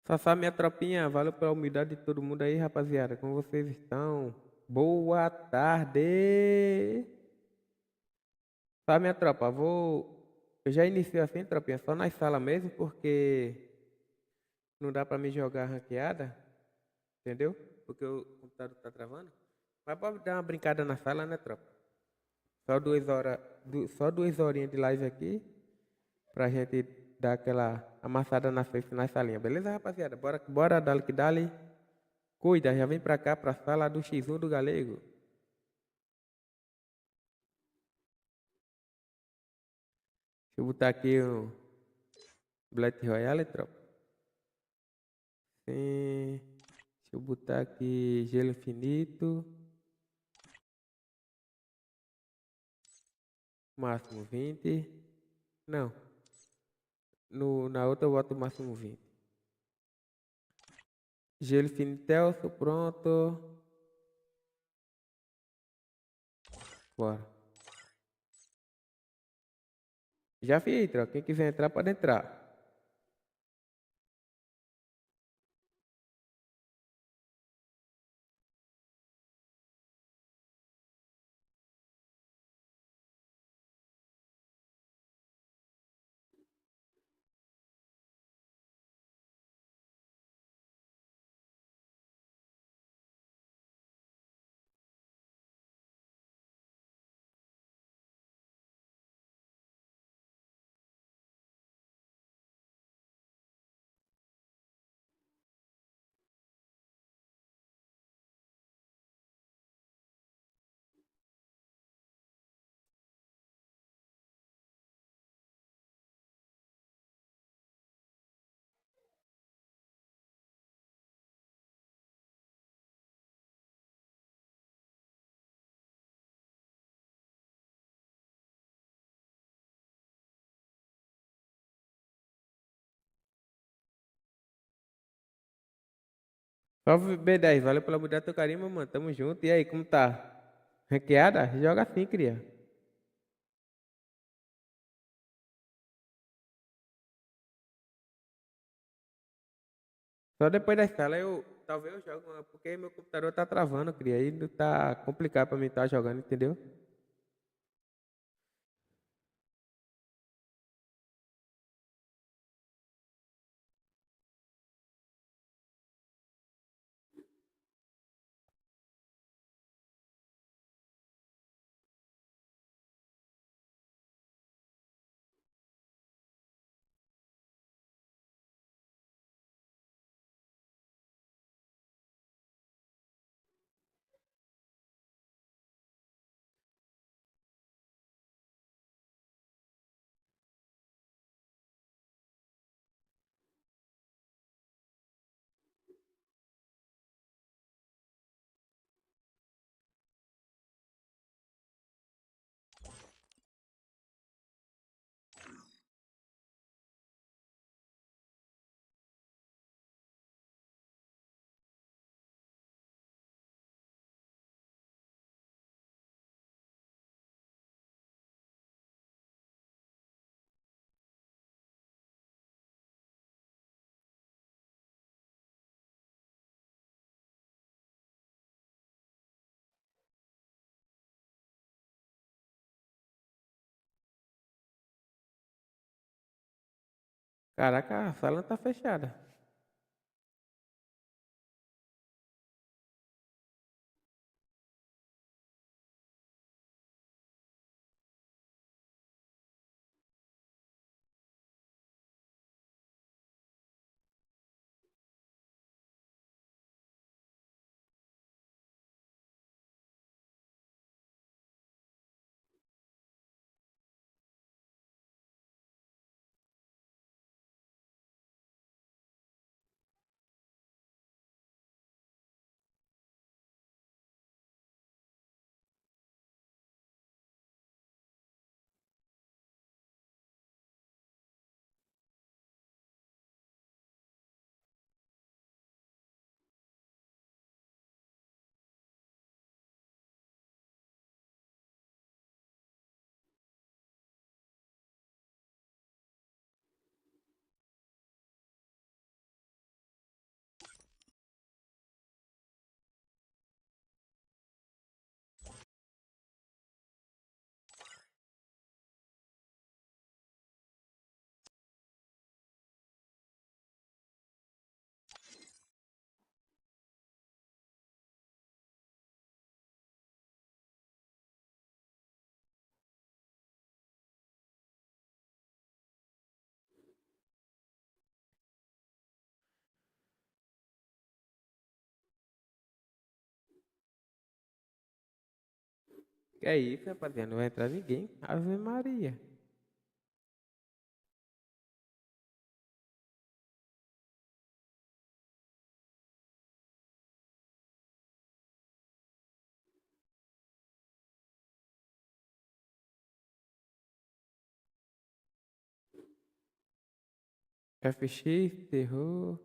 Sassá, minha tropinha, valeu pela humildade de todo mundo aí, rapaziada. Como vocês estão? Boa tarde! Tá, minha tropa, Eu já iniciei assim, tropinha, só nas salas mesmo, porque não dá pra me jogar ranqueada, entendeu? Porque o computador tá travando. Mas pode dar uma brincada na sala, né, tropa? Só 2 horas, só 2 horinhas de live aqui, pra gente dar aquela amassada nas salinhas, beleza, rapaziada? Bora, dale que dale. Cuida, já vem pra cá, pra sala do X1 do Galego. Deixa eu botar aqui o Black Royale, tropa. Sim. Deixa eu botar aqui Gelo Infinito. Máximo 20. Não. Na outra eu boto o máximo 20. Gelo Infinito, pronto. Bora. Já fiz, tropa. Quem quiser entrar, pode entrar. Salve B10, valeu pela mudar teu carinho, mano. Tamo junto. E aí, como tá? Ranqueada? Joga assim, cria. Só depois da sala eu. Talvez eu jogue, porque meu computador tá travando, cria. Aí não tá complicado pra mim estar jogando, entendeu? Caraca, a sala tá fechada. Que é isso, rapaziada? Não vai entrar ninguém. Ave Maria. FX, terror.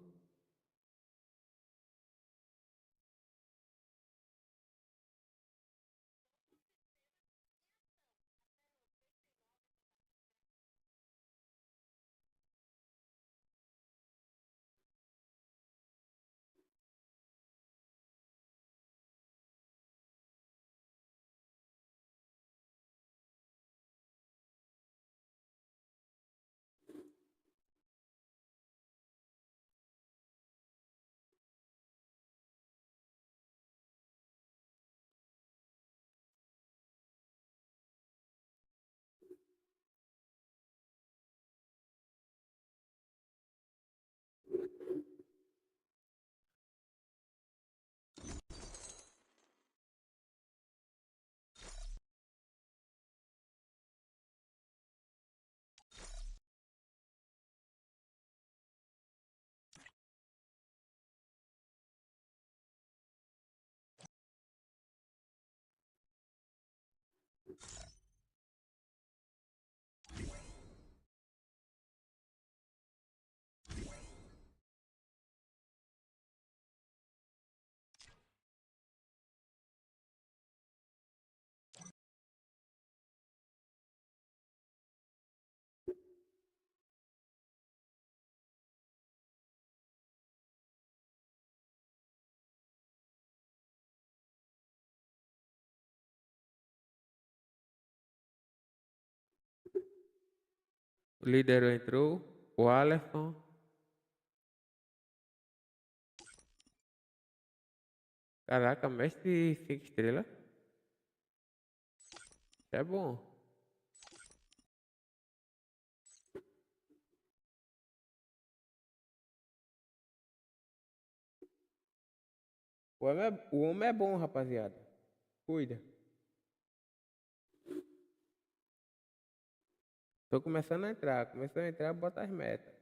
O líder entrou. O Alisson. Caraca, mestre 5 estrelas. É bom. O homem é bom, rapaziada. Cuida. Tô começando a entrar. Começando a entrar, bota as metas.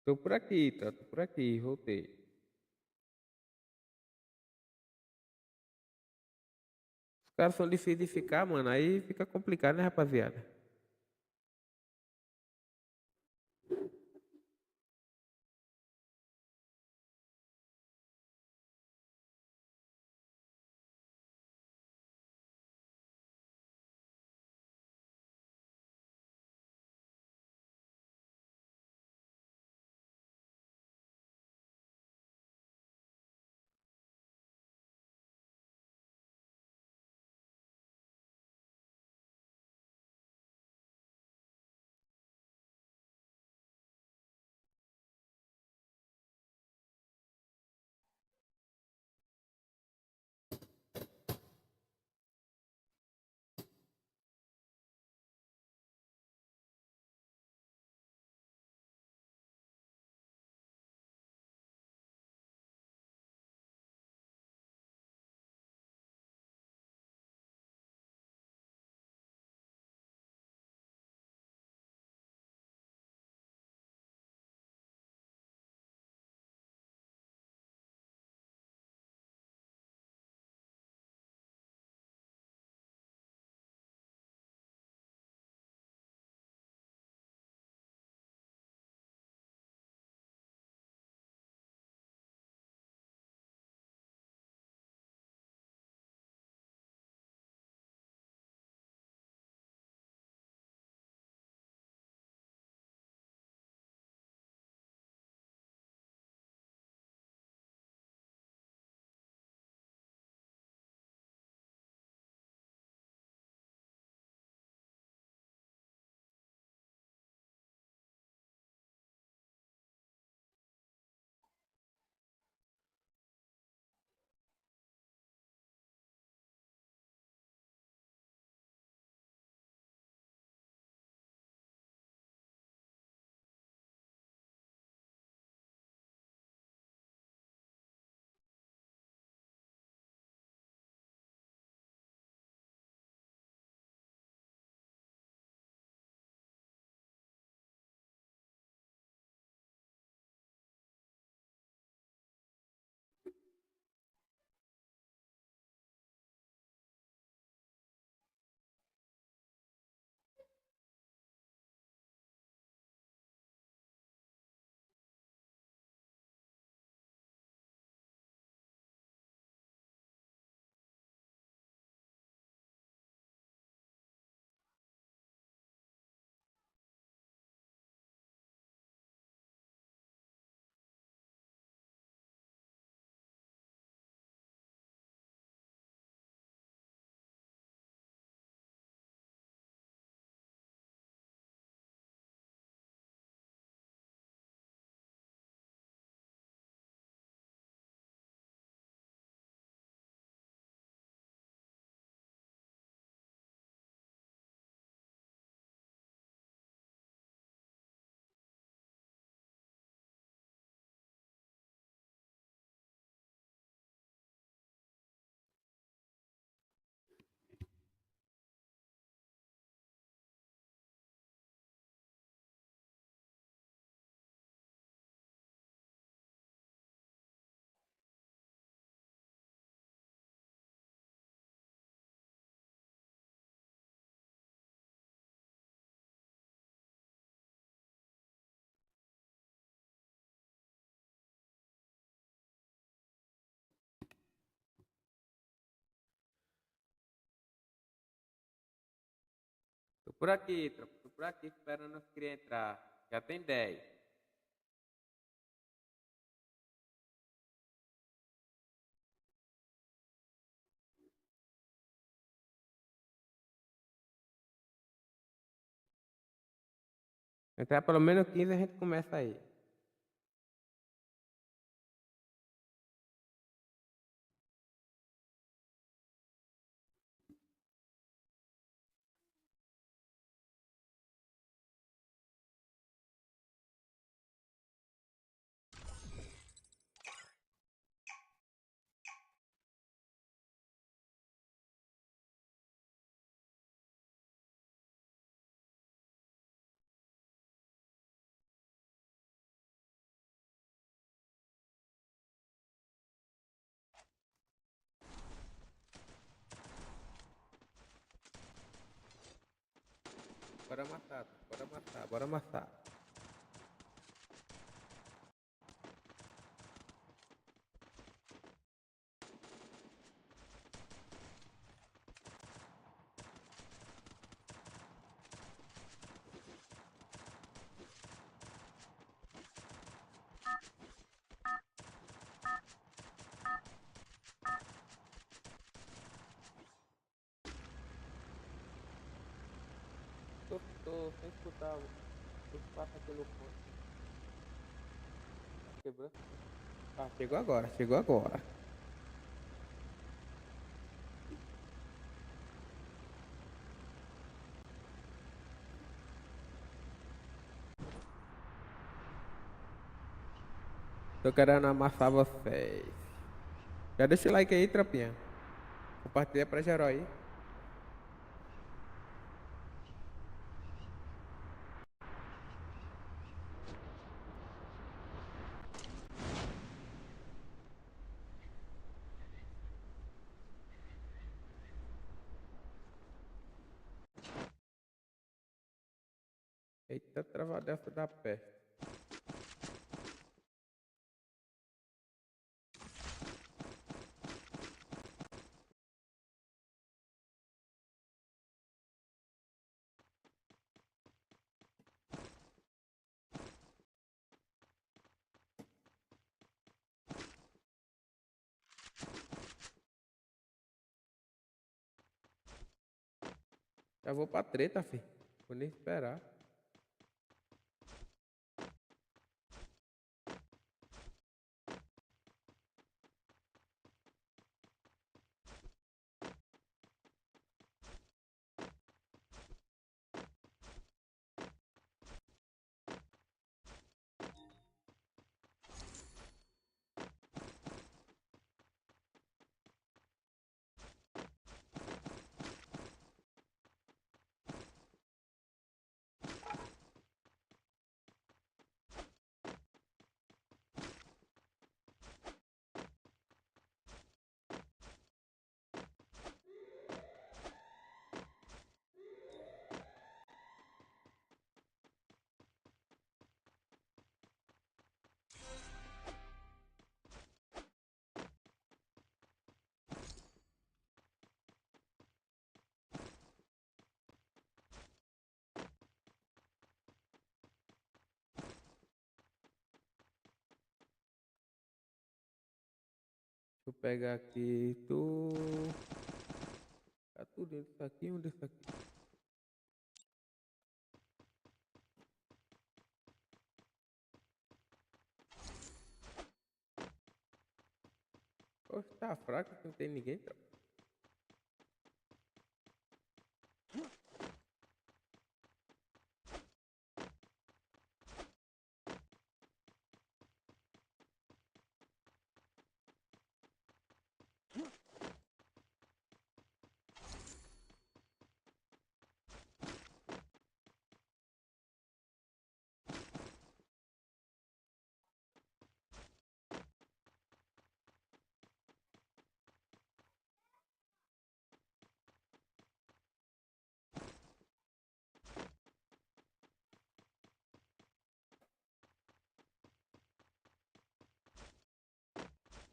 Tô por aqui, tá? Tô por aqui, voltei. Os caras são difíceis de ficar, mano. Aí fica complicado, né, rapaziada? Por aqui, tropa. Tô por aqui esperando as crianças entrar. Já tem 10. Entrar pelo menos 15 a gente começa aí. Bora amassar, tropa. Bora amassar, bora amassar. Tô sem escutar o que passa pelo fone. Tá quebrando? Ah, chegou agora, chegou agora. Tô querendo amassar vocês. Já deixa o like aí, tropinha. Compartilha pra geral aí. Eita, travadessa da peste. Já vou pra treta, fi. Vou nem esperar. Deixa eu pegar aqui. Tá tudo dentro disso aqui, um desse aqui. Poxa, tá fraco, não tem ninguém, tropa.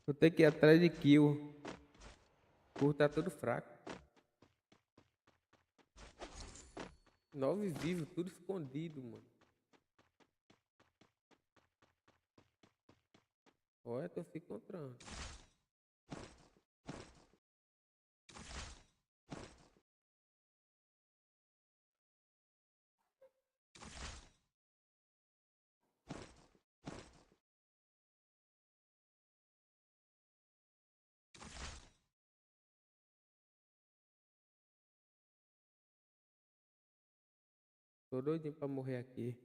Vou ter que ir atrás de kill. Por tá tudo fraco. 9 vivos, tudo escondido, mano. Olha, tô se encontrando. Tô doidinho pra morrer aqui.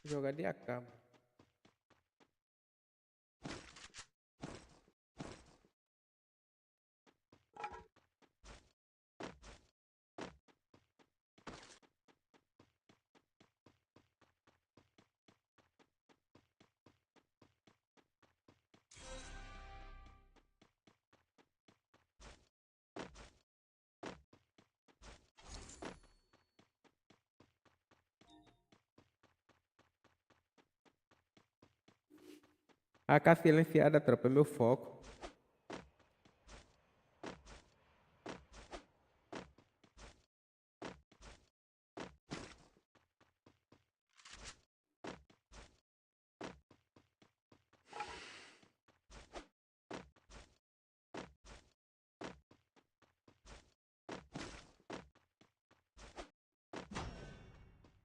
Vou jogar de AK, mano. AK silenciada, tropa, é meu foco.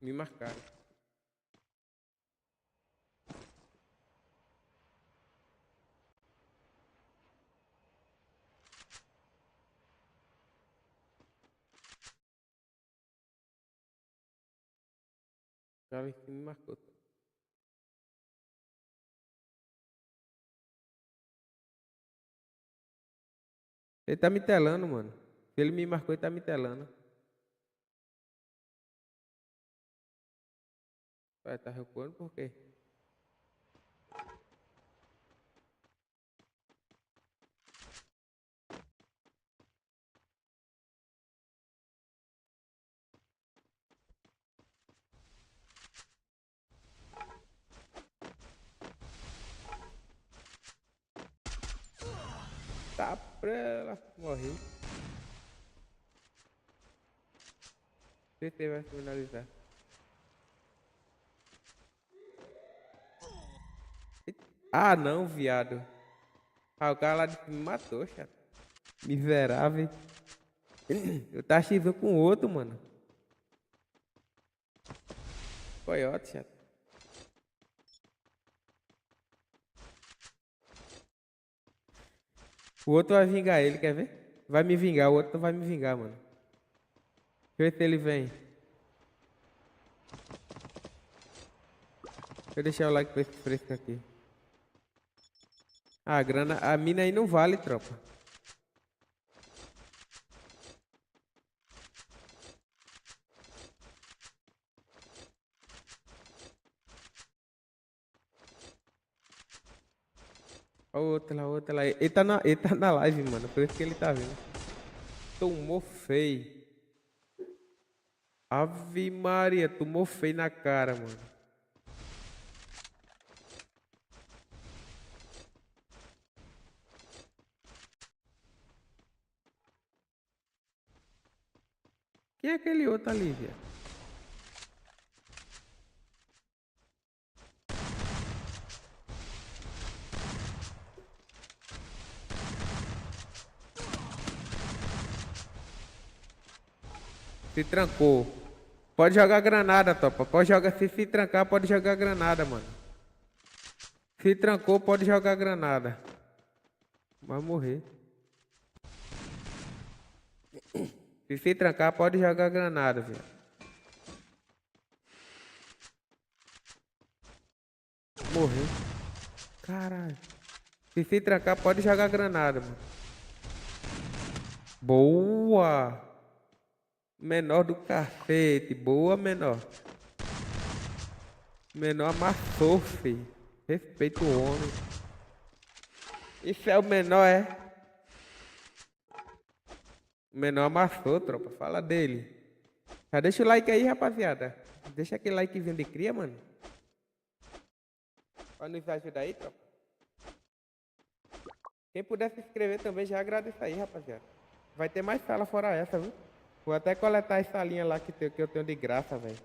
Me marcaram. O cara em cima me marcou. Ele tá me telando, mano. Se ele me marcou, ele tá me telando. Vai, tá recuando por quê? Tá pra ela morrer. CT vai finalizar. Ah, não, viado. Ah, o cara lá de cima me matou, chato. Miserável. Eu tava x com o outro, mano. Coiote, chato. O outro vai vingar ele, quer ver? Vai me vingar, o outro não vai me vingar, mano. Deixa eu ver se ele vem. Deixa eu deixar o like pra esse fresco aqui. Ah, a grana, a mina aí não vale, tropa. Olha o outro lá. Ele tá na live, mano. Por isso que ele tá vendo. Tomou feio. Ave Maria, tomou feio na cara, mano. Quem é aquele outro ali, viado? Se trancou. Pode jogar granada, topa. Pode jogar. Se trancar, pode jogar granada, mano. Se trancou, pode jogar granada. Vai morrer. Se trancar, pode jogar granada, velho. Morreu. Caralho. Se trancar, pode jogar granada, mano. Boa. Menor do cacete. Boa, menor. Menor amassou, filho. Respeita o homem. Esse é o menor, é? O menor amassou, tropa. Fala dele. Já deixa o like aí, rapaziada. Deixa aquele likezinho de cria, mano. Pra nos ajudar aí, tropa. Quem puder se inscrever também já agradeço aí, rapaziada. Vai ter mais sala fora essa, viu? Vou até coletar essa linha lá que eu tenho de graça, velho.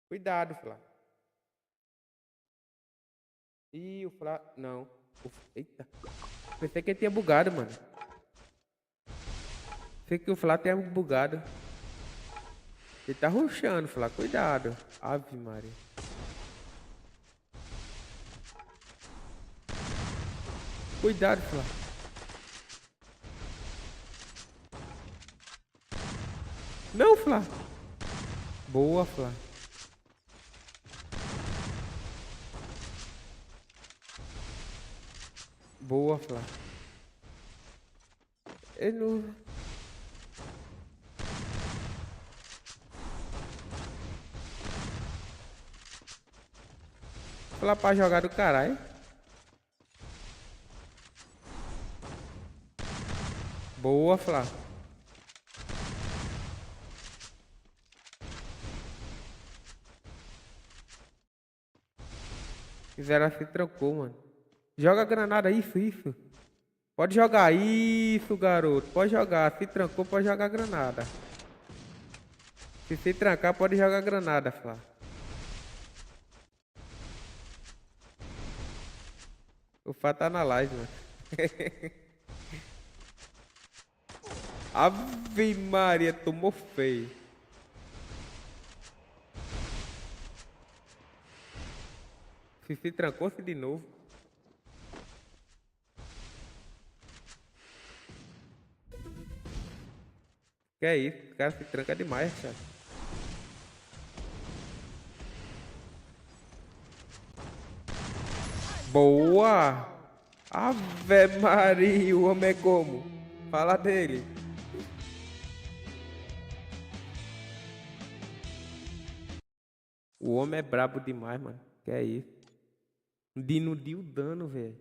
Cuidado, Flá. Ih, o Flá... Não. Eita. Pensei que ele tinha bugado, mano. Pensei que o Flá tinha bugado. Ele tá rushando, Flá. Cuidado. Ave Maria. Cuidado, Flá. Não, Flá. Boa, Flá. Boa, Flá. Ele não... Flá pra jogar do caralho. Boa, Flá. Fizeram assim, trancou, mano. Joga a granada, isso. Pode jogar isso, garoto. Pode jogar. Se trancou, pode jogar a granada. Se trancar, pode jogar a granada, Flá. O Fá tá na live, mano. Ave Maria, tomou feio. Se trancou-se de novo. Que é isso? O cara se tranca demais, cara. Boa! Ave Maria, o homem é como? Fala dele. O homem é brabo demais, mano. Que é isso? Dinudiu o dano, velho.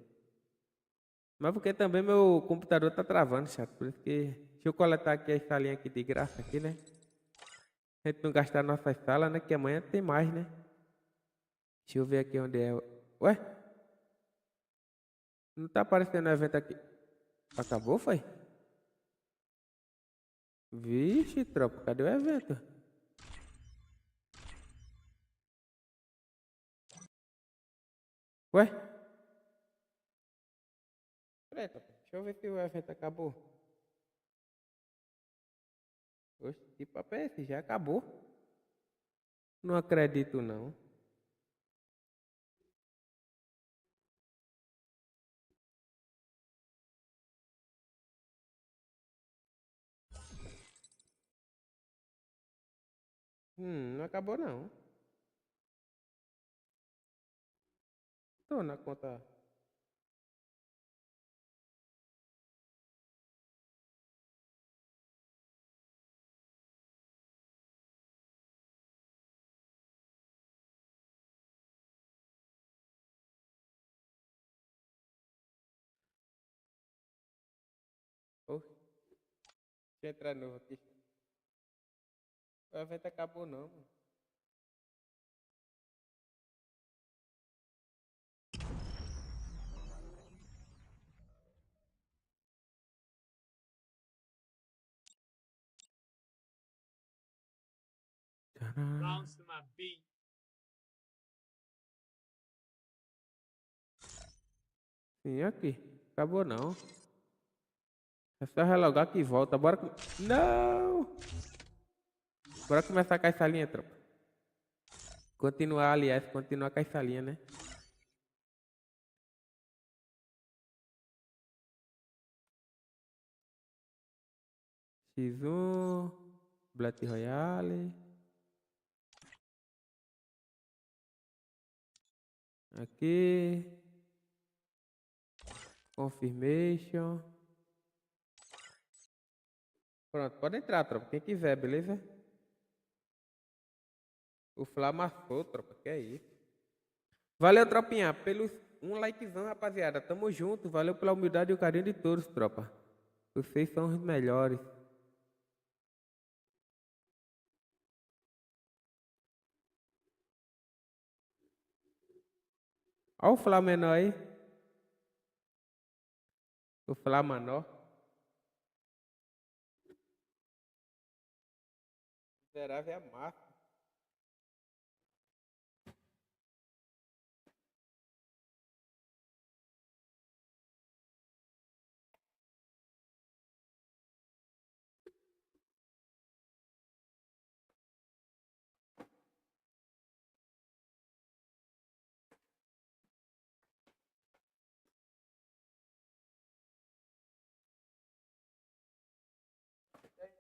Mas porque também meu computador tá travando, chato. Por isso que... Deixa eu coletar aqui essa linha aqui de graça aqui, né? A gente não gastar nossa sala, né? Que amanhã tem mais, né? Deixa eu ver aqui onde é. Ué? Não tá aparecendo o evento aqui. Acabou, foi? Vixe, tropa, cadê o evento? Ué? Peraí, tropa. Deixa eu ver se o evento acabou. Oxe, que papo é esse? Já acabou? Não acredito, não. Não acabou, não. Tô na conta. Oxe, deixa eu entrar de novo aqui. O evento acabou, não, mano. Tcharam. Sim, aqui. Acabou, não. É só relogar que volta. Bora. Não! Bora começar com essa linha, tropa. Continuar, aliás, continuar com essa linha, né? X1, Black Royale. Aqui. Confirmation. Pronto, pode entrar, tropa. Quem quiser, beleza? O Fla amassou, tropa. Que é isso? Valeu, tropinha. Pelos um likezão, rapaziada. Tamo junto. Valeu pela humildade e o carinho de todos, tropa. Vocês são os melhores. Olha o Fla menor aí. O Fla menor. Miserável é massa.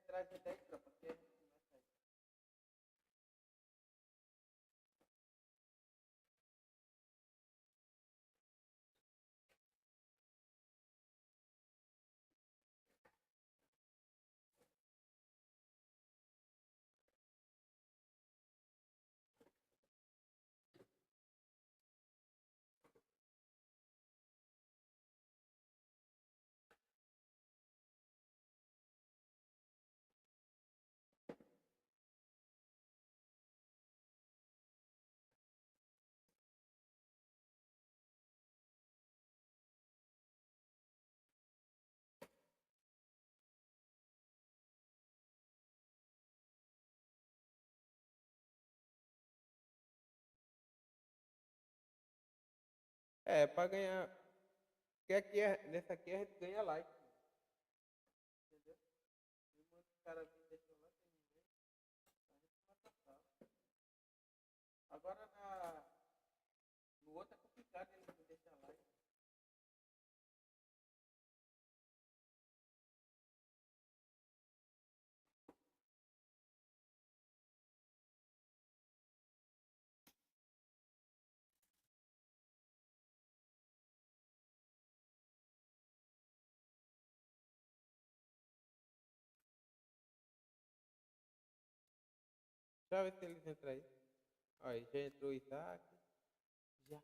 Traz ideia, tropa. É, pra ganhar. Porque aqui nessa aqui a gente ganha like. Entendeu? E manda os caras vir deixar lá sem ninguém. A gente mata a sala. Agora no outro é complicado ele não deixar like. Deixa eu ver se eles entram aí. Aí, já entrou o Isaac. Já.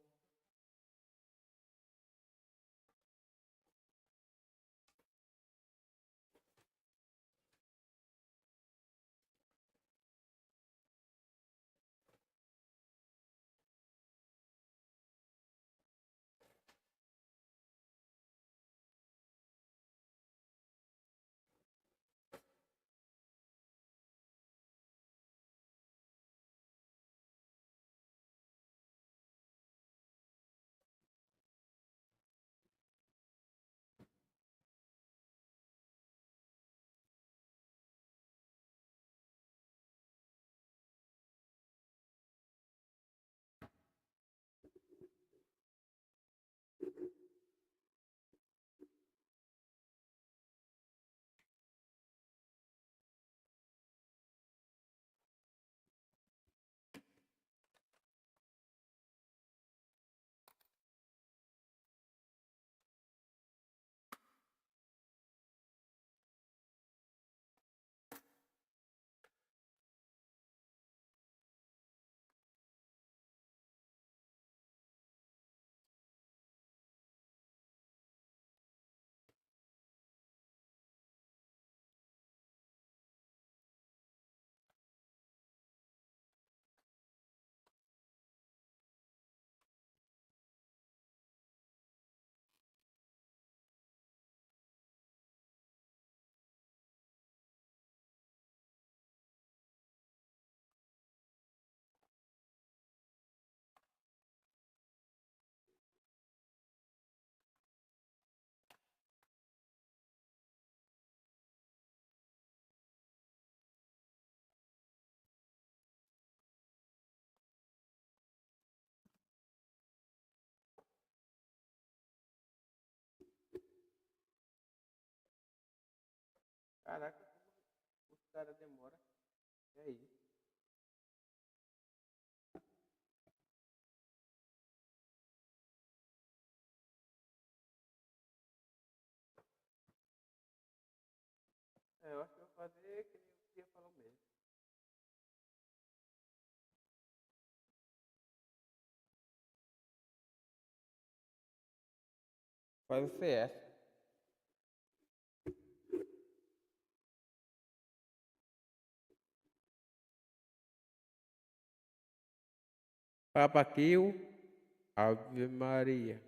Caraca, como os caras demoram. É isso. É, eu acho que eu vou fazer que nem o Pia falou mesmo. Faz o CS. Papa Kill. Ave Maria.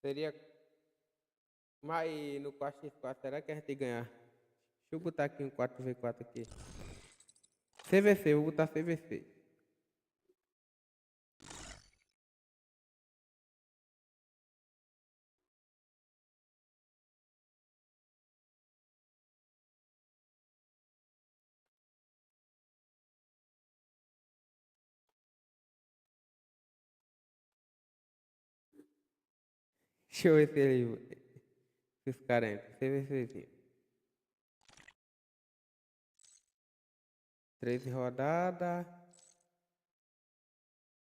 Seria. Mas no 4x4, será que a gente ganhar? Deixa eu botar aqui um 4v4 aqui. CVC, vou botar CVC. Deixa eu ver se ele. Se os caras entram. CVCzinho. 13 rodadas.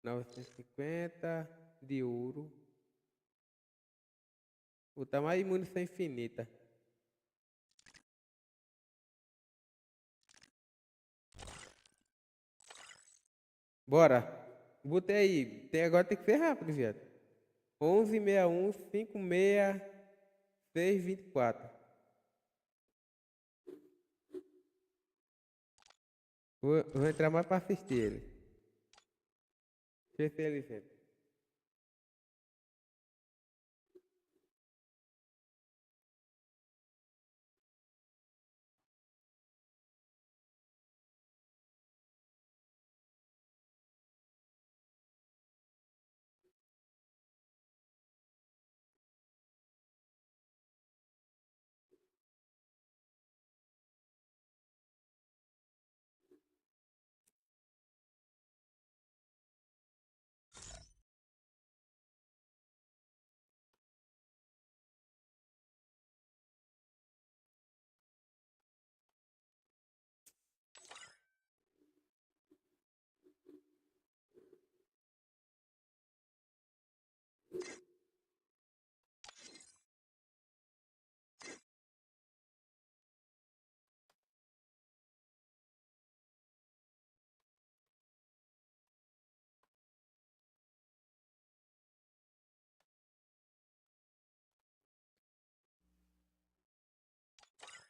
950 de ouro. Botar mais munição infinita. Bora. Botei aí. Agora tem que ser rápido, viado. 1161 566 624. Vou entrar mais pra assistir ele. Deixa eu ver se ele entra.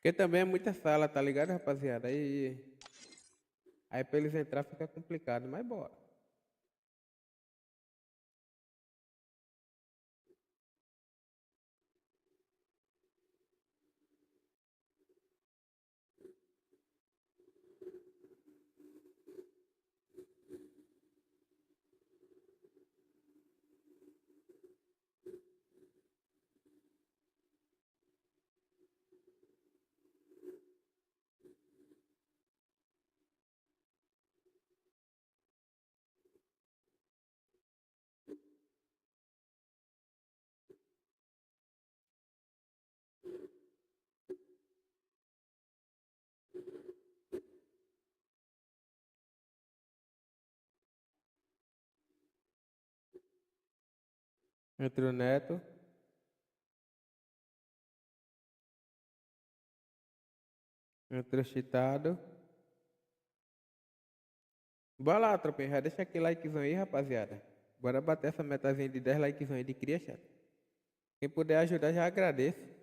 Porque também é muita sala, tá ligado, rapaziada? Aí pra eles entrar fica complicado, mas bora. Entre o Neto. Entre o Chitado. Bora lá, tropinha. Já deixa aquele likezão aí, rapaziada. Bora bater essa metazinha de 10 likezão aí de cria, chat. Quem puder ajudar, já agradeço.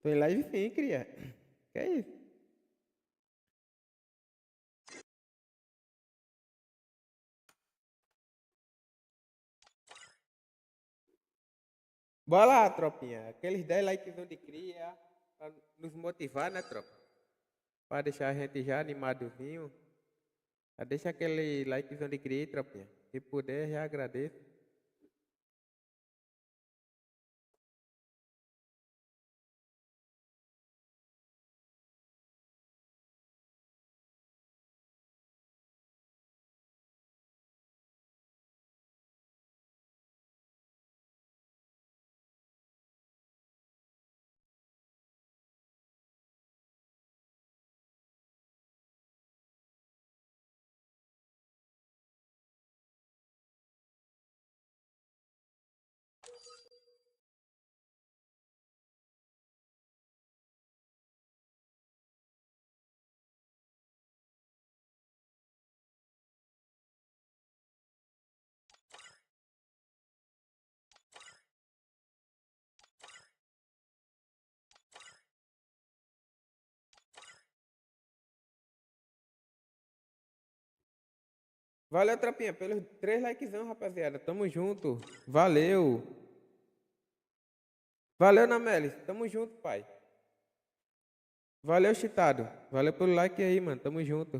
Tô em live sim, cria. Que é isso? Bora lá, tropinha. Aqueles 10 likezão de cria. Pra nos motivar, né, tropa? Pra deixar a gente já animadozinho. Já deixa aquele likezão de cria aí, tropinha. Se puder, já agradeço. Valeu, tropinha, pelos 3 likezão, rapaziada. Tamo junto. Valeu. Valeu, Namelis. Tamo junto, pai. Valeu, Chitado. Valeu pelo like aí, mano. Tamo junto.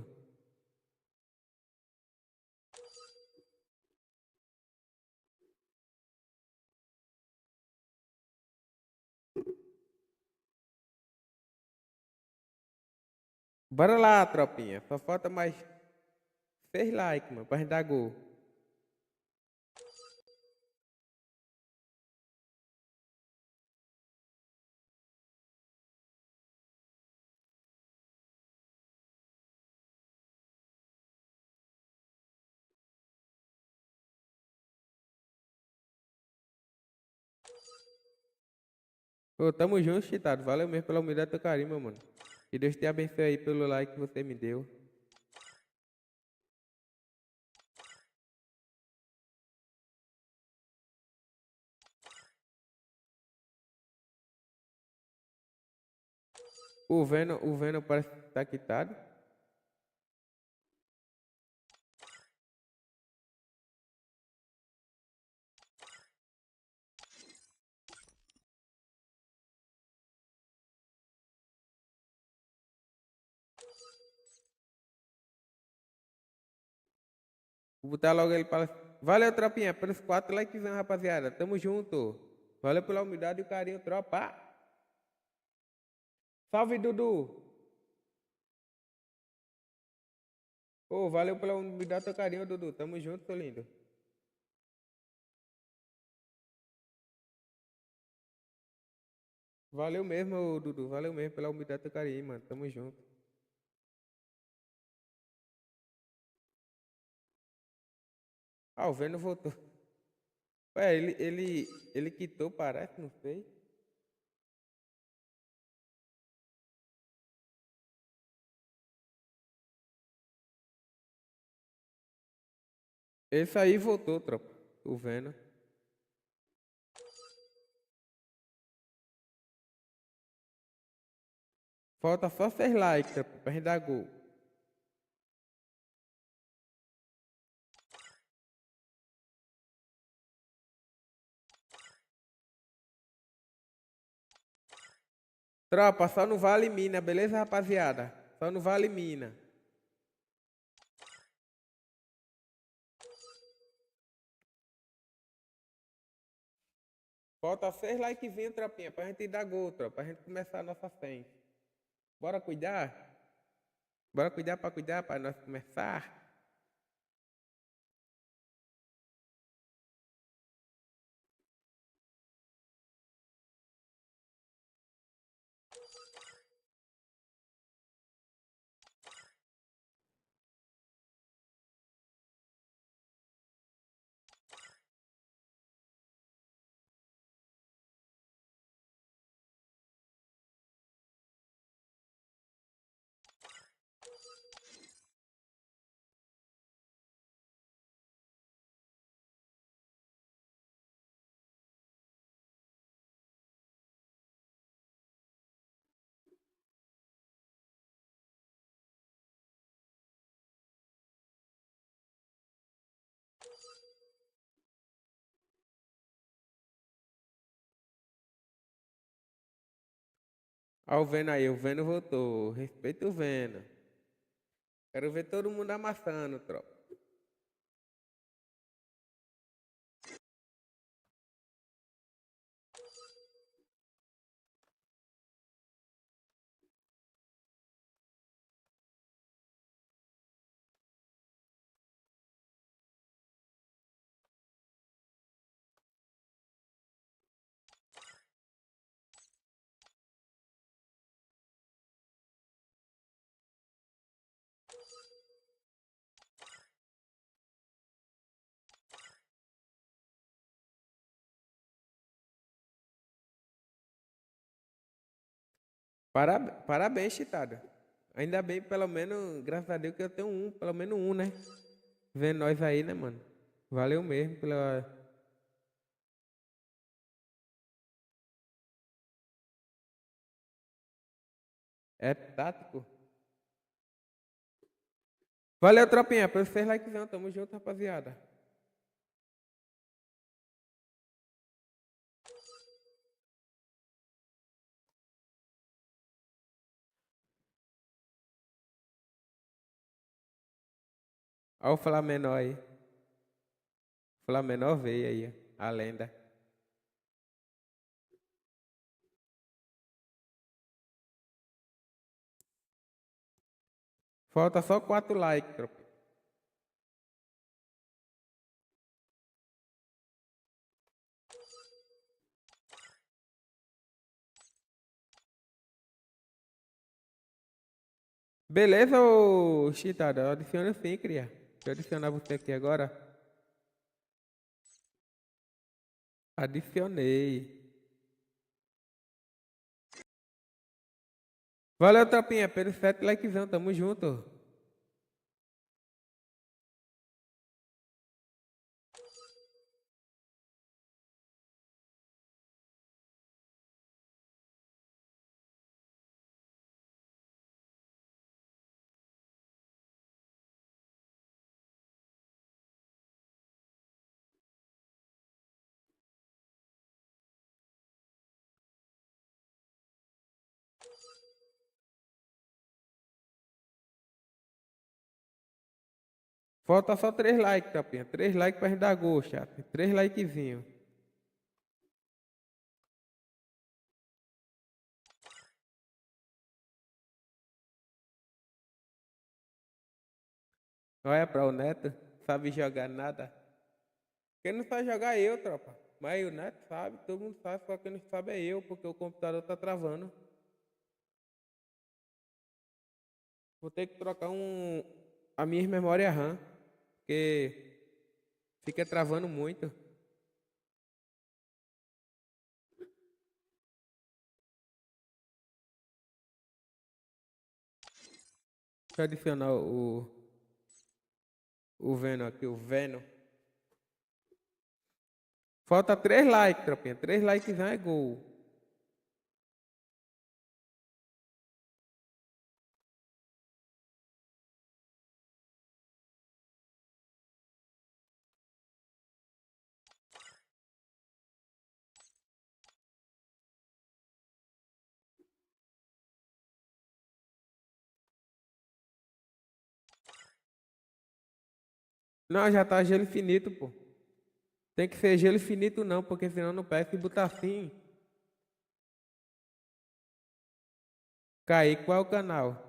Bora lá, tropinha. Só falta mais 6 likes, mano, pra gente dar gol. Ô, tamo junto, Chitado. Valeu mesmo pela humildade e teu carinho, meu mano. Que Deus te abençoe aí pelo like que você me deu. O Venom parece que tá quitado. Vou botar logo ele para. Valeu, tropinha, pelos 4 likes, rapaziada. Tamo junto. Valeu pela humildade e o carinho, tropa. Salve, Dudu. Ô, valeu pela humildade e teu carinho, Dudu. Tamo junto, seu lindo. Valeu mesmo, ô, Dudu. Valeu mesmo pela humildade e teu carinho, mano. Tamo junto. Ah, o Venom voltou. Ué, ele quitou, parece, não sei. Esse aí voltou, tropa. O Venom. Falta só 6 likes, tropa, pra gente dar gol. Tropa, só não vale mina, beleza, rapaziada? Só não vale mina. Falta 6 likezinhos, tropinha, pra gente dar gol, tropa, pra gente começar a nossa 100. Bora cuidar? Bora cuidar pra nós começar? Ó o Veno aí, o Veno voltou. Respeita o Veno. Quero ver todo mundo amassando, tropa. Parabéns, Chitada. Ainda bem, pelo menos, graças a Deus que eu tenho um, pelo menos um, né? Vendo nós aí, né, mano? Valeu mesmo pela. É tático. Valeu, tropinha, pelos 6 likezão. Tamo junto, rapaziada. Olha o Flamengo aí. Flamengo veio aí, a lenda. Falta só 4 likes, tropa. Beleza, ô Chitada? Adiciona sim, cria. Deixa eu adicionar você aqui agora. Adicionei. Valeu, tropinha, pelos 7 likezão. Tamo junto. Falta só 3 likes, tropinha. 3 likes pra gente dar gosto, chat. 3 likezinhos. Olha pra o Neto. Sabe jogar nada. Quem não sabe jogar é eu, tropa. Mas o Neto sabe, todo mundo sabe, só quem não sabe é eu, porque o computador tá travando. Vou ter que trocar a minha memória RAM, porque fica travando muito. Deixa eu adicionar o Venom aqui, o Venom. Falta 3 likes, tropinha. 3 likes é gol. Não, já tá gelo infinito, pô. Tem que ser gelo infinito não, porque senão não pega. Se botar assim, cair, qual é o canal?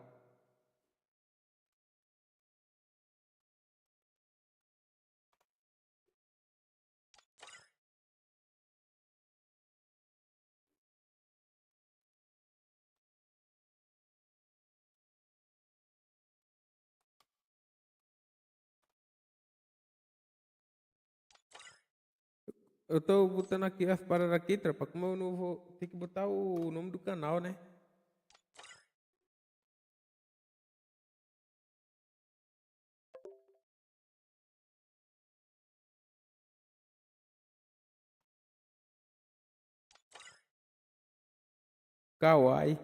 Eu tô botando aqui as paradas aqui, tropa. Como eu não vou. Tem que botar o nome do canal, né? Kawaii.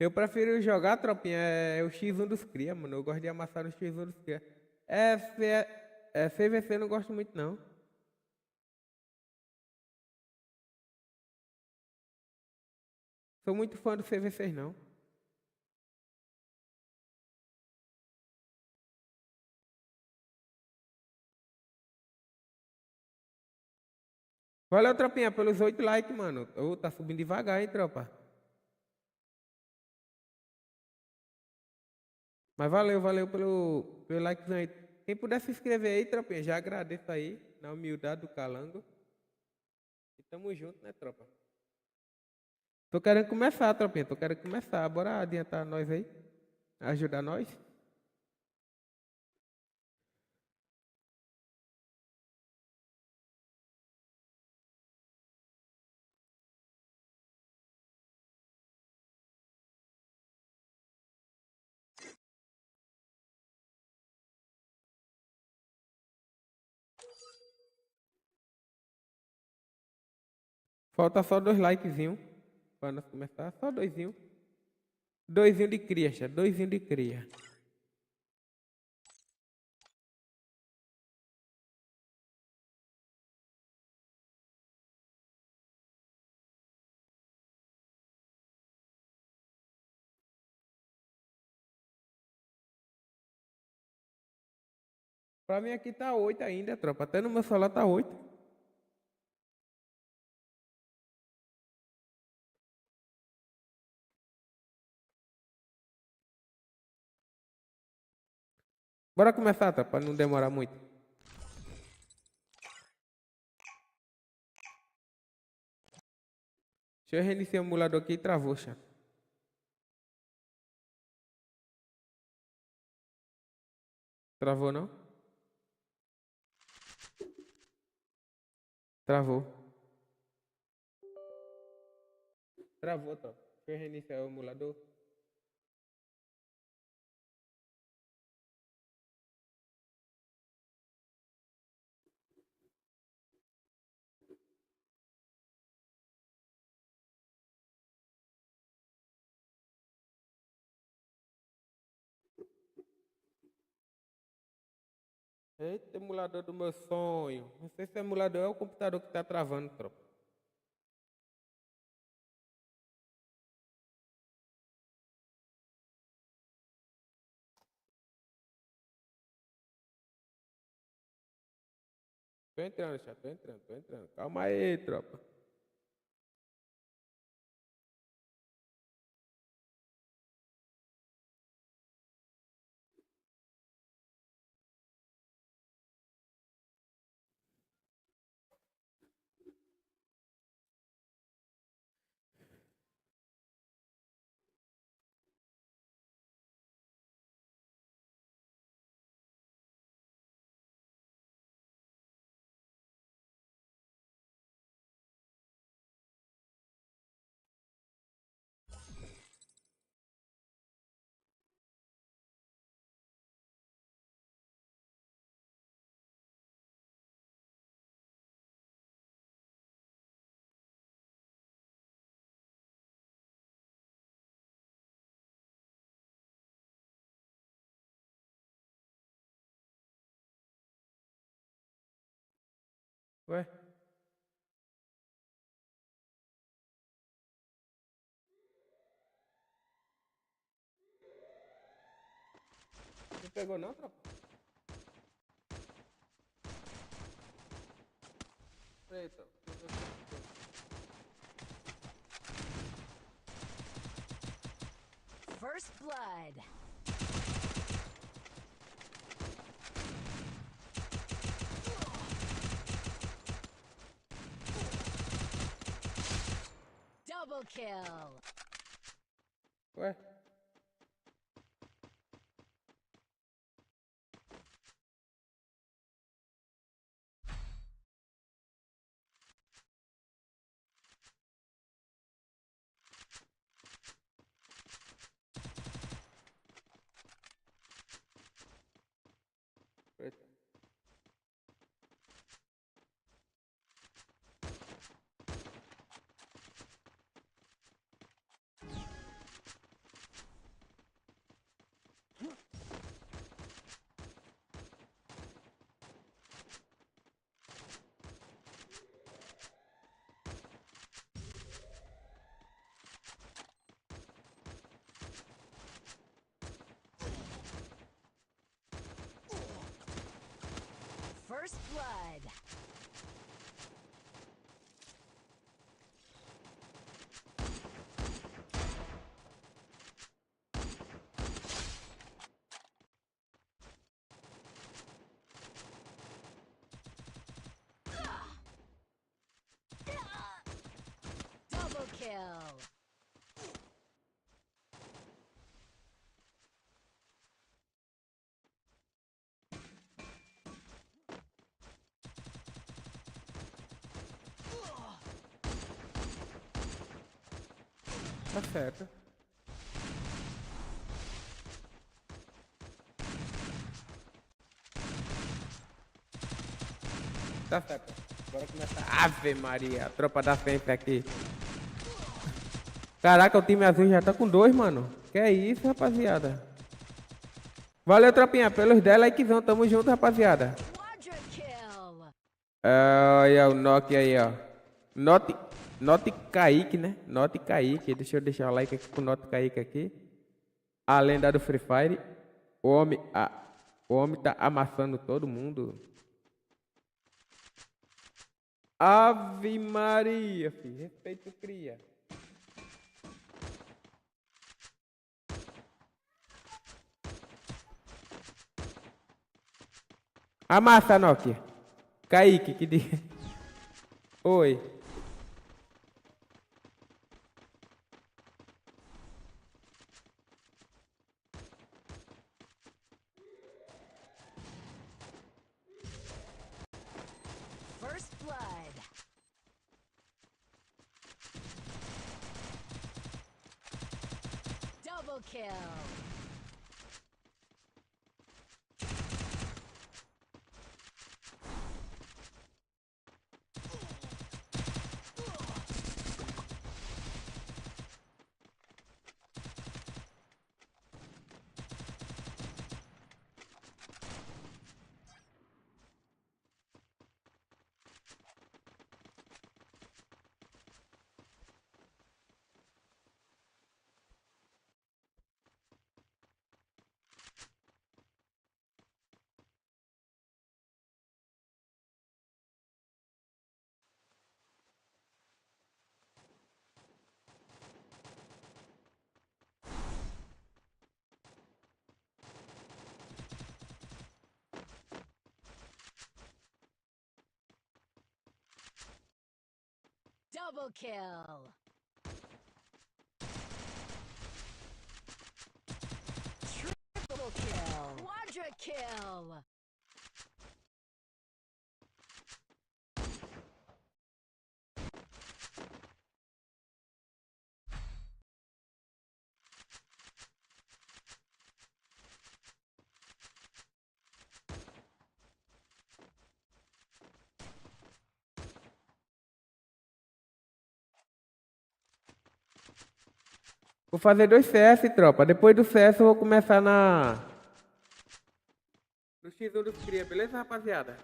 Eu prefiro jogar, tropinha, é o X1 dos cria, mano. Eu gosto de amassar o X1 dos cria. CVC eu não gosto muito, não. Sou muito fã do CVC, não. Valeu, tropinha, pelos 8 likes, mano. Ô, tá subindo devagar, hein, tropa. Mas valeu pelo like aí. Quem puder se inscrever aí, tropinha, já agradeço aí, na humildade do Calango. E tamo junto, né, tropa? Tô querendo começar, tropinha, tô querendo começar. Bora adiantar nós aí? Ajudar nós? Falta só 2 likezinhos pra nós começar. Só doisinho. Doisinho de cria, xa. Doisinho de cria. Pra mim aqui tá 8 ainda, tropa. Até no meu celular tá 8. Bora começar, tropa, pra não demorar muito. Deixa eu reiniciar o emulador aqui e travou, xa. Travou não? Travou. Travou, tropa. Deixa eu reiniciar o emulador. Eita, emulador do meu sonho. Não sei se o emulador é o computador que tá travando, tropa. Tô entrando, xa. Tô entrando. Calma aí, tropa. Ué? Pegou não, tropa? Eita. First blood. Double kill. Ué? Eita. First blood. Double kill. Tá certo. Tá certo. Bora começar. Ave Maria, a tropa da frente aqui. Caraca, o time azul já tá com 2, mano. Que é isso, rapaziada. Valeu, tropinha, pelos 10 likezão. Tamo junto, rapaziada. Quadra kill. Olha o Note aí, ó. Note Kaique, né? Note Kaique. Deixa eu deixar o like aqui pro Note Kaique aqui. A lenda do Free Fire. O homem tá amassando todo mundo. Ave Maria, filho. Respeito cria. Amassa, Nokia. Kaique, que diga. Oi. First blood. Double kill. Double kill. Triple kill. Quadra kill. Vou fazer 2 CS, tropa. Depois do CS eu vou começar no X1 dos cria, beleza, rapaziada?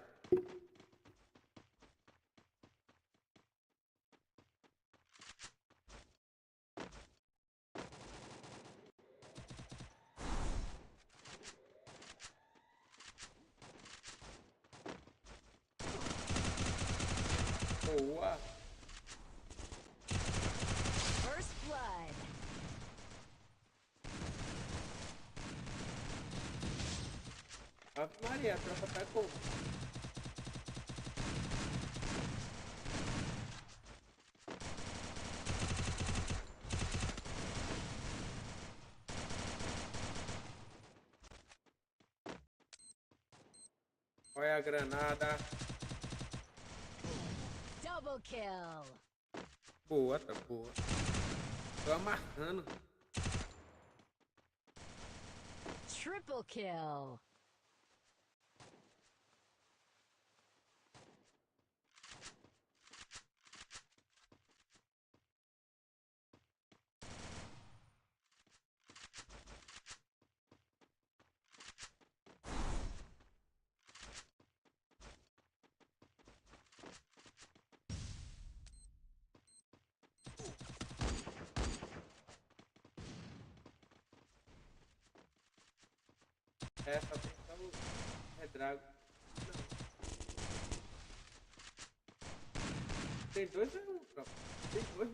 Boa. First blood. Ave Maria, a tropa tá como? Olha a granada. Double kill. Boa, tá boa. Tô amarrando. Triple kill. Essa tem só o redrago. Não. Tem dois ou um, tropa? Tem dois.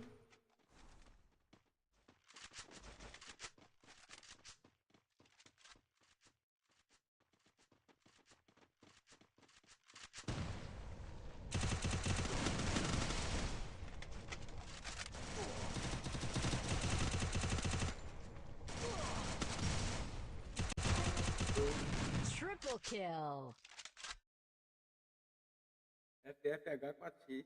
Triple kill. FFH 4x.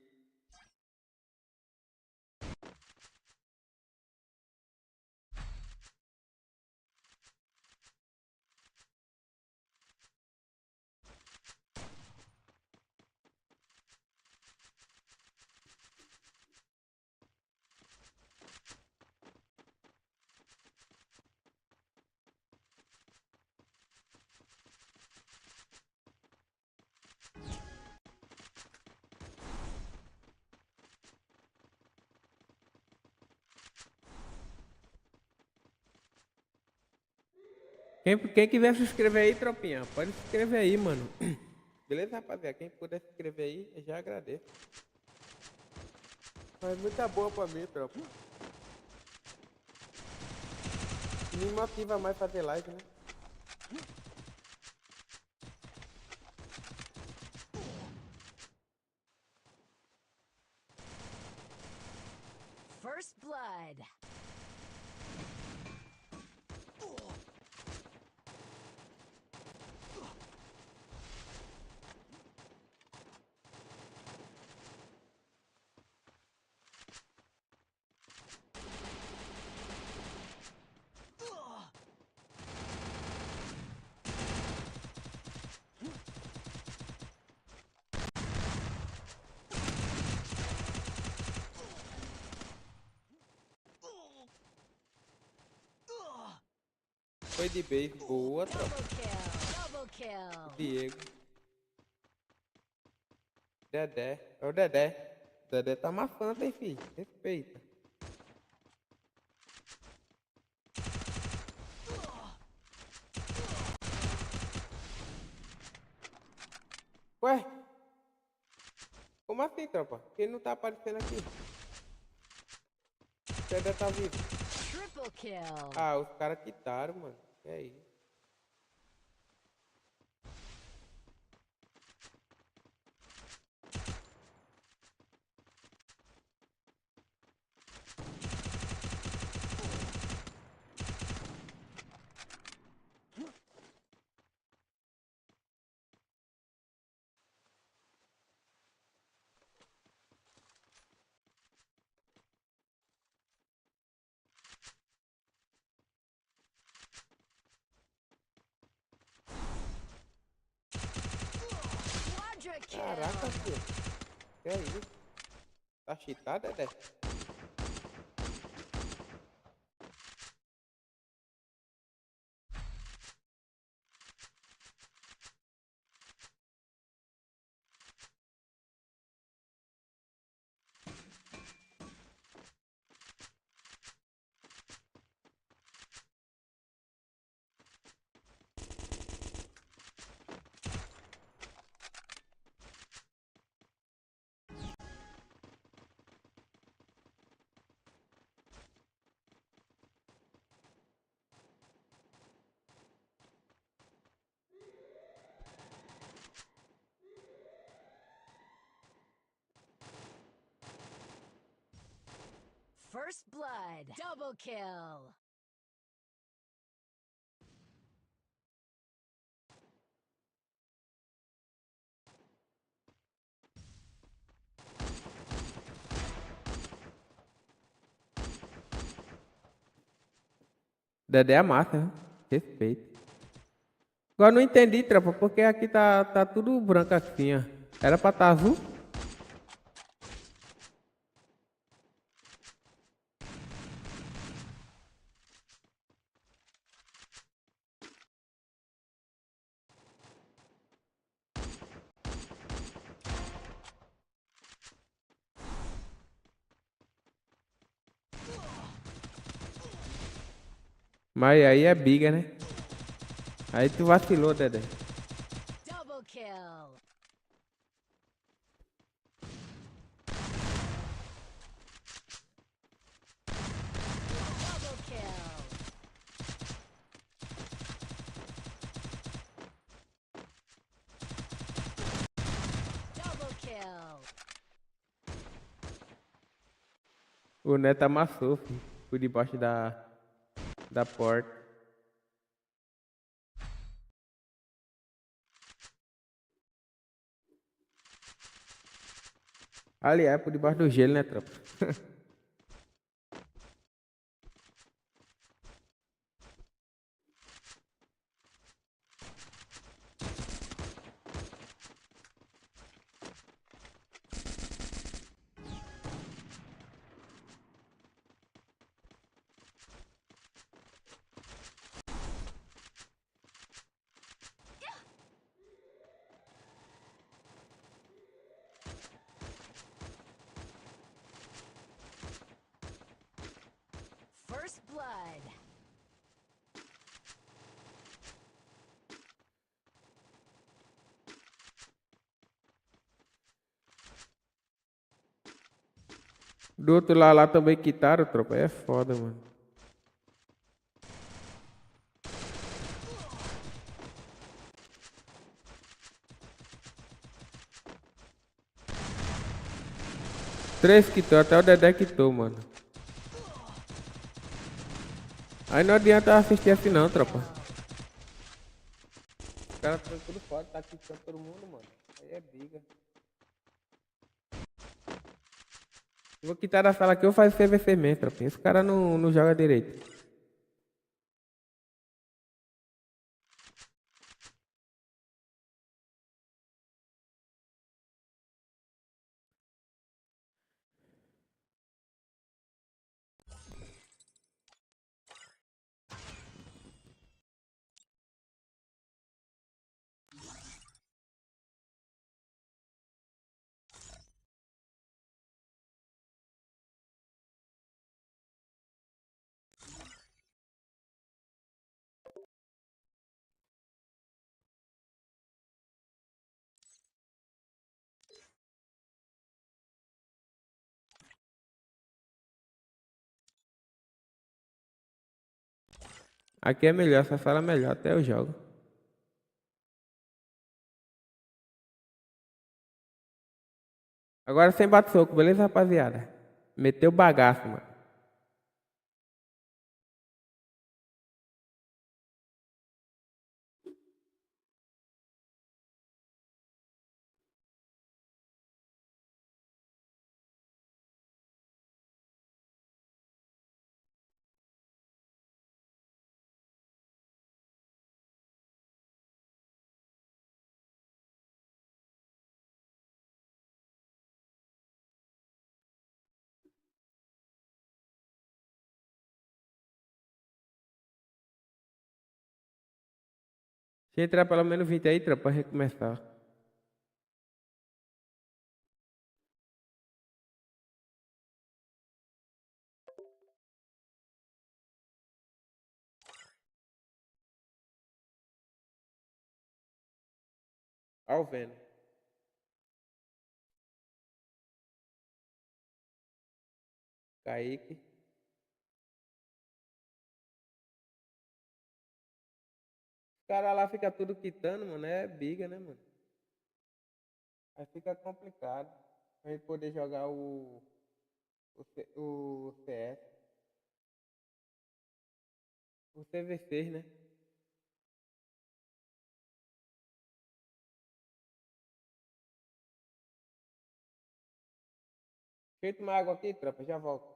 Quem quiser se inscrever aí, tropinha, pode se inscrever aí, mano. Beleza, rapaziada? Quem puder se inscrever aí, eu já agradeço. Faz muita boa pra mim, tropa. Me motiva mais fazer live, né? First blood. Foi de base, boa, tropa. Double kill. Double kill. Diego. Dedé. É o Dedé. Dedé tá mafando, hein, filho? Respeita. Ué? Como assim, tropa? Quem não tá aparecendo aqui? O Dedé tá vivo. Triple kill. Ah, os caras quitaram, mano. É isso. Quadra kill. Caraca, filho. Que é isso? Tá cheatado, Dedé? First blood. Double kill. Dedé é massa, né? Respeito. Agora não entendi, tropa, porque aqui tá tudo branco assim, ó. Era pra tá azul? Mas aí é biga, né? Aí tu vacilou, Dedé. Double kill. Double kill. Double kill. O Neto amassou, filho, por debaixo da porta. Aliás, por debaixo do gelo, né, tropa? First blood. Do outro lado lá também quitaram, tropa. É foda, mano. Três quitou, até o Dedé quitou, mano. Aí não adianta assistir assim não, tropa. Os caras estão tudo foda, tá quitando todo mundo, mano. Aí é briga. Eu vou quitar da sala aqui, eu faço CVC mesmo, tropa. Esse cara não joga direito. Aqui é melhor, essa sala é melhor, até eu jogo. Agora sem bate-soco, beleza, rapaziada? Meteu bagaço, mano. Se entrar pelo menos 20 aí, tropa, pra recomeçar. Ao vendo. Kaique. Os caras lá ficam tudo quitando, mano. É biga, né, mano? Aí fica complicado. A gente poder jogar O CS. O CV6, né? Deixa eu tomar água aqui, tropa, já volto.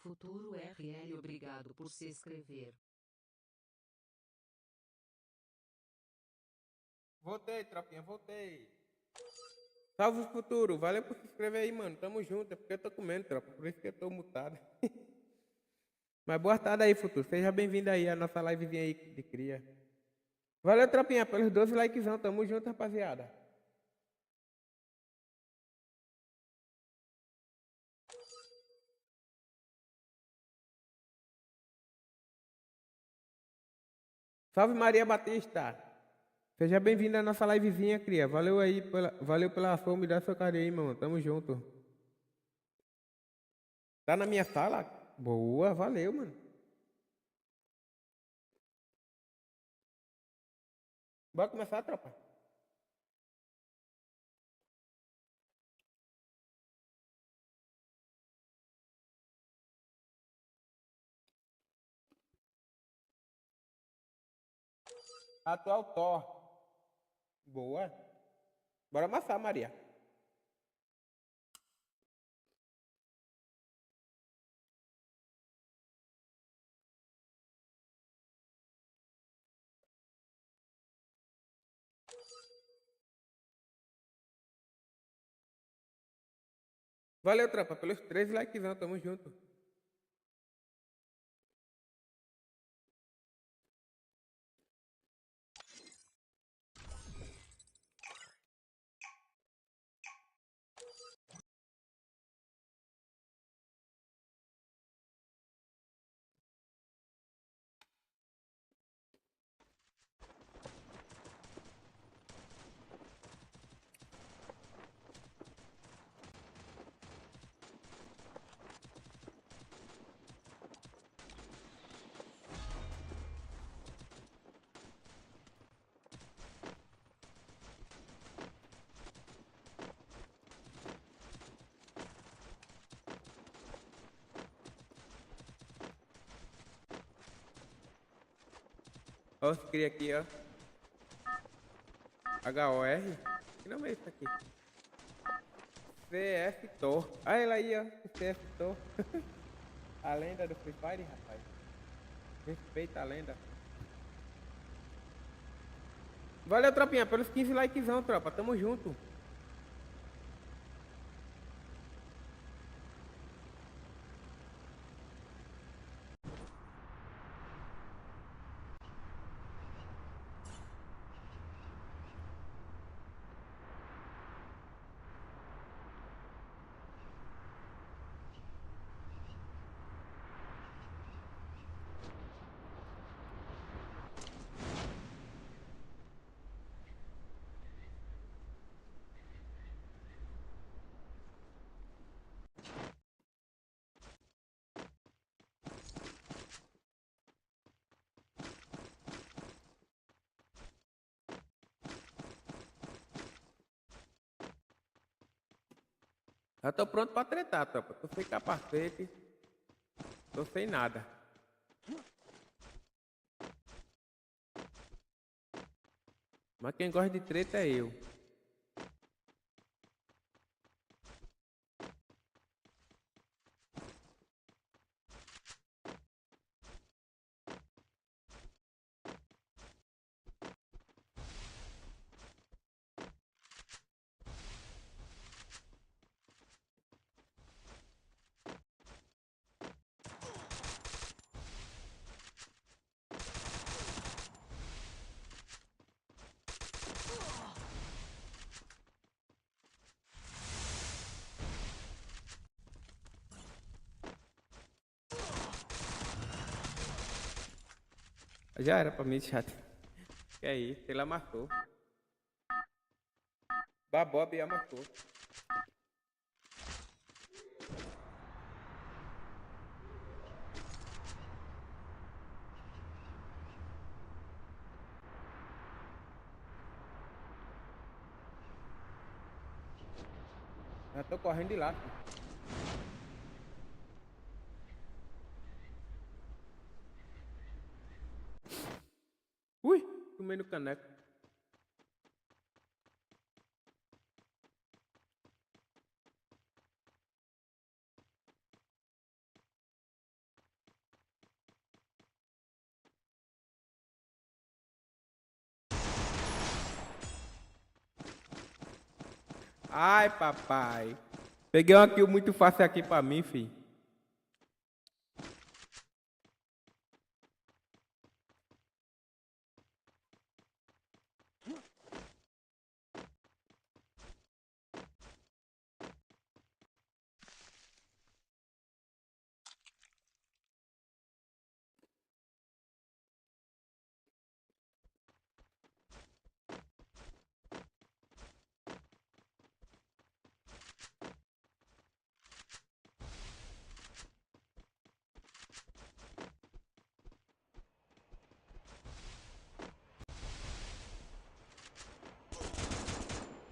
Futuro RL, obrigado por se inscrever. Voltei, tropinha, voltei. Salve o futuro, valeu por se inscrever aí, mano. Tamo junto, é porque eu tô comendo, tropa, por isso que eu tô mutado. Mas boa tarde aí, futuro. Seja bem-vindo aí à nossa livezinha aí de cria. Valeu, tropinha, pelos 12 likezão. Tamo junto, rapaziada. Salve Maria Batista. Seja bem-vindo à nossa livezinha, cria. Valeu aí, valeu pela ação, me dá seu carinho aí, mano. Tamo junto. Tá na minha sala? Boa, valeu, mano. Bora começar, tropa. Atual Thor. Boa. Bora amassar, Maria. Valeu, tropa, pelos 13 likezão. Tamo junto. Ó, se cria aqui, ó. HOR. Que nome é isso aqui? CF Thor. Ah, ela aí, ó. CF Thor. A lenda do Free Fire, rapaz. Respeita a lenda. Valeu, tropinha, pelos 15 likezão, tropa. Tamo junto. Já tô pronto pra tretar, tropa. Tô sem capacete. Tô sem nada. Mas quem gosta de treta é eu. Já era pra mim, chato. Que é isso? Ele amassou. Babob amassou. Já tô correndo de lá, filho. Ui, tomei no caneco. Ai, papai. Peguei uma kill muito fácil aqui pra mim, fi.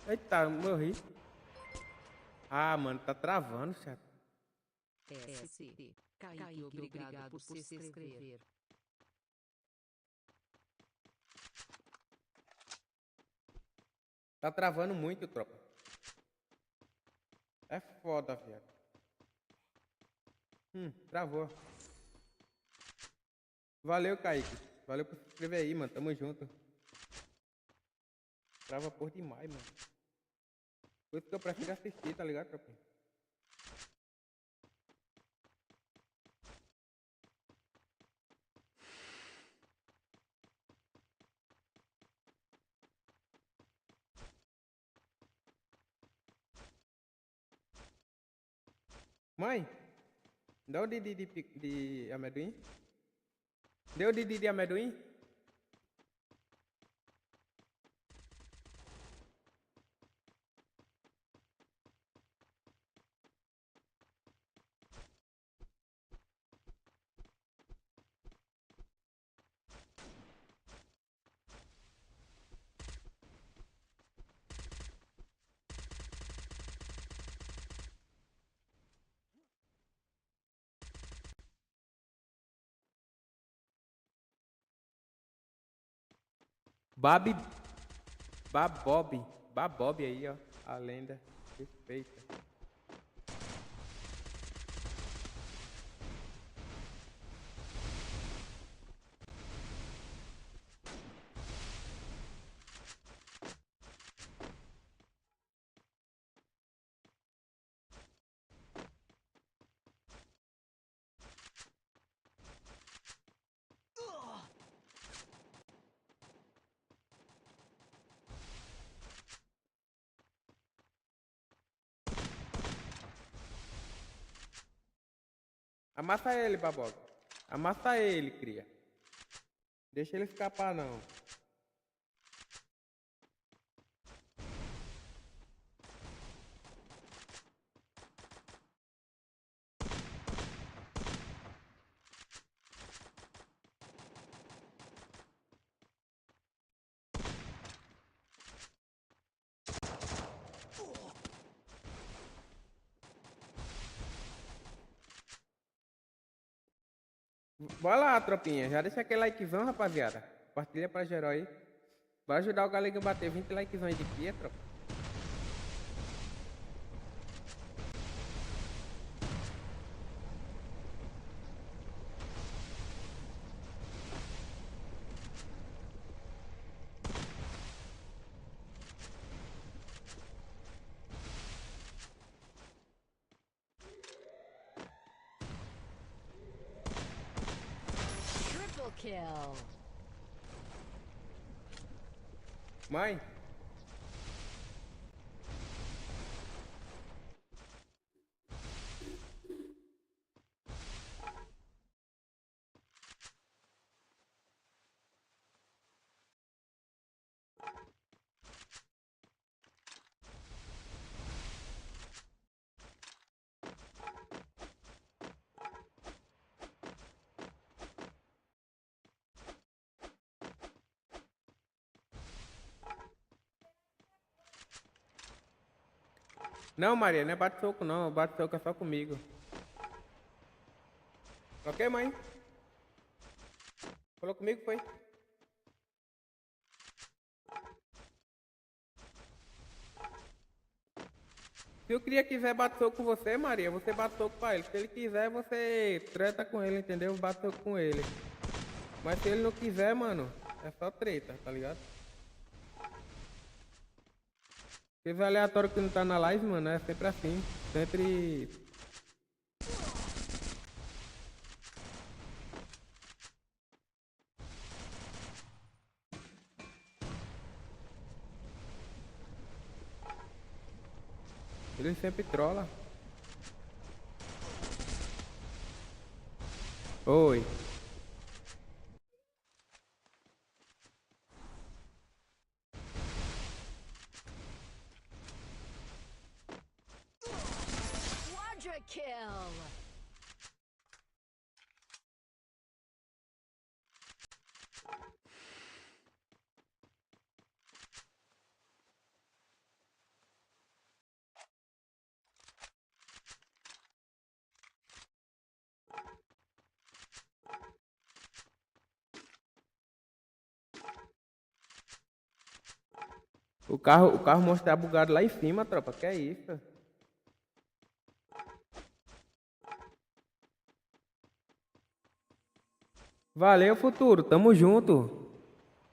Eita, morri. Ah, mano, tá travando, chat. ST. Kaique, obrigado por se inscrever. Tá travando muito, tropa. É foda, viado. Travou. Valeu, Kaique. Valeu por se inscrever aí, mano. Tamo junto. Trava por demais, mano. Por isso que eu prefiro assistir, tá ligado, tropa? Mãe, dá o de amendoim? Deu o de amendoim? Babi. Babob. Babob aí, ó. A lenda. Perfeita. Amassa ele, Babob. Amassa ele, cria. Deixa ele escapar, não. Bora lá, tropinha. Já deixa aquele likezão, rapaziada. Compartilha pra geral aí. Bora ajudar o galera a bater 20 likezão aí de pia, tropa. Triple kill. Mãe. Não, Maria, não é bate-soco não. Bate-soco é só comigo. Ok, mãe? Falou comigo, foi? Se o cria quiser bater soco com você, Maria, você bate soco pra ele. Se ele quiser, você treta com ele, entendeu? Bate soco com ele. Mas se ele não quiser, mano, é só treta, tá ligado? Aqueles aleatórios que não tá na live, mano, é sempre assim. Sempre. Ele sempre trola. Oi. Quadra kill. O carro mostra bugado lá em cima, tropa. Que é isso? Valeu, futuro. Tamo junto.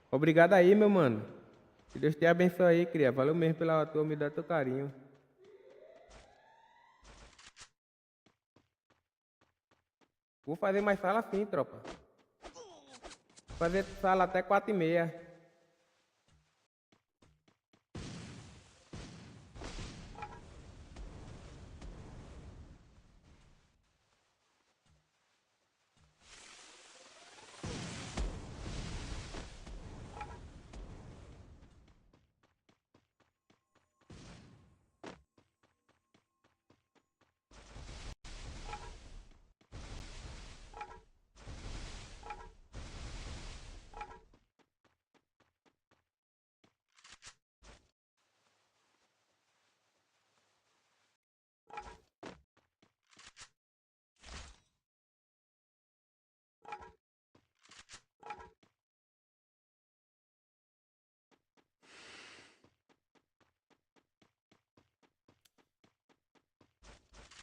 Obrigado aí, meu mano. Que Deus te abençoe aí, cria. Valeu mesmo pela tua humildade e teu carinho. Vou fazer mais sala sim, tropa. Vou fazer sala até 4h30.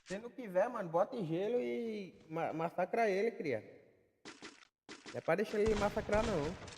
Se não quiser, mano, bota em gelo e massacra ele, cria. Não é pra deixar ele massacrar, não.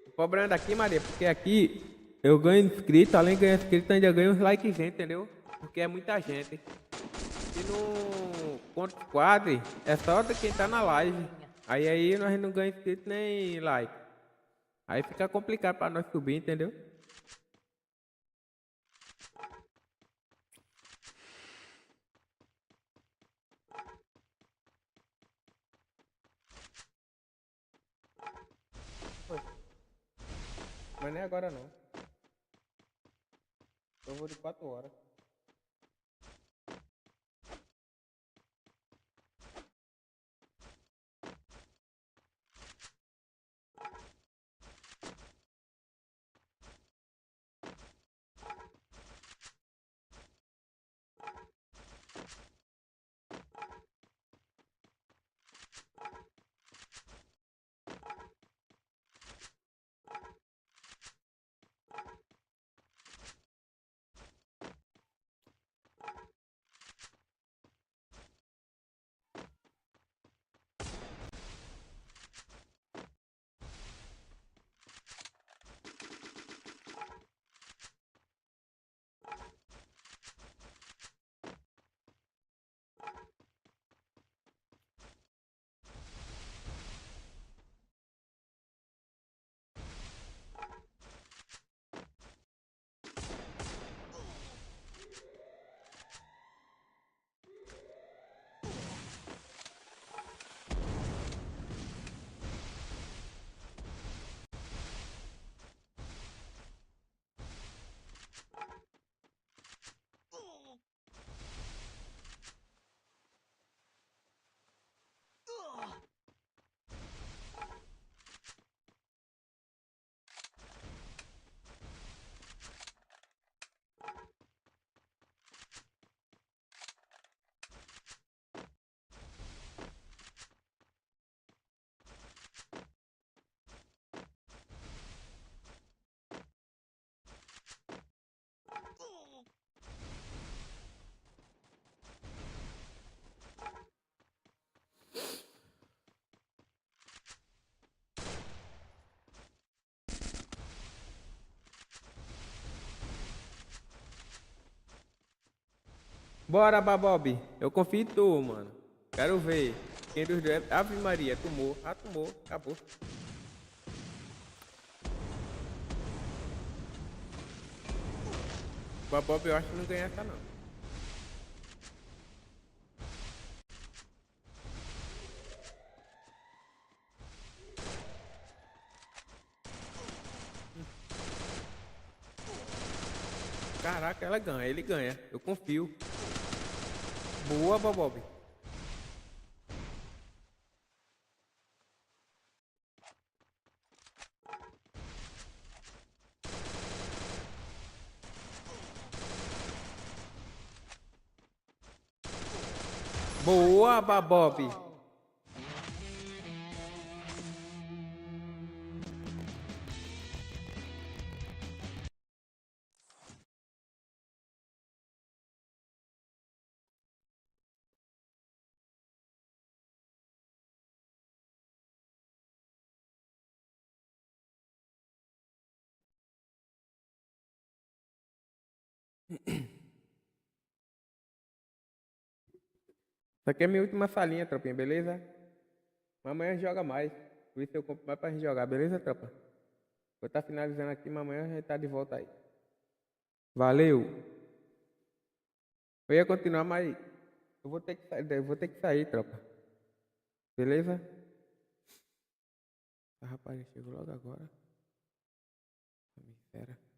O problema daqui, Maria, porque aqui eu ganho inscrito, além de ganhar inscrito, ainda ganho uns likes, entendeu? Porque é muita gente. E no conto quadro é só de quem tá na live. Aí nós não ganhamos inscrito nem like. Aí fica complicado pra nós subir, entendeu? Mas nem agora não. Eu vou de 4 horas. Bora, Babob. Eu confio em tu, mano. Quero ver. Quem dos dois... Ave Maria, tomou. Ah, tomou. Acabou. Babob eu acho que não ganha essa, não. Caraca, ela ganha. Ele ganha. Eu confio. Boa, Babob. Boa, Babob. Isso aqui é minha última salinha, tropinha, beleza? Amanhã a gente joga mais. Por isso eu compro mais pra gente jogar, beleza, tropa? Vou estar finalizando aqui, mas amanhã a gente tá de volta aí. Valeu! Eu ia continuar, mas eu vou ter que sair, tropa. Beleza? Ah, rapaz, chegou logo agora. Espera.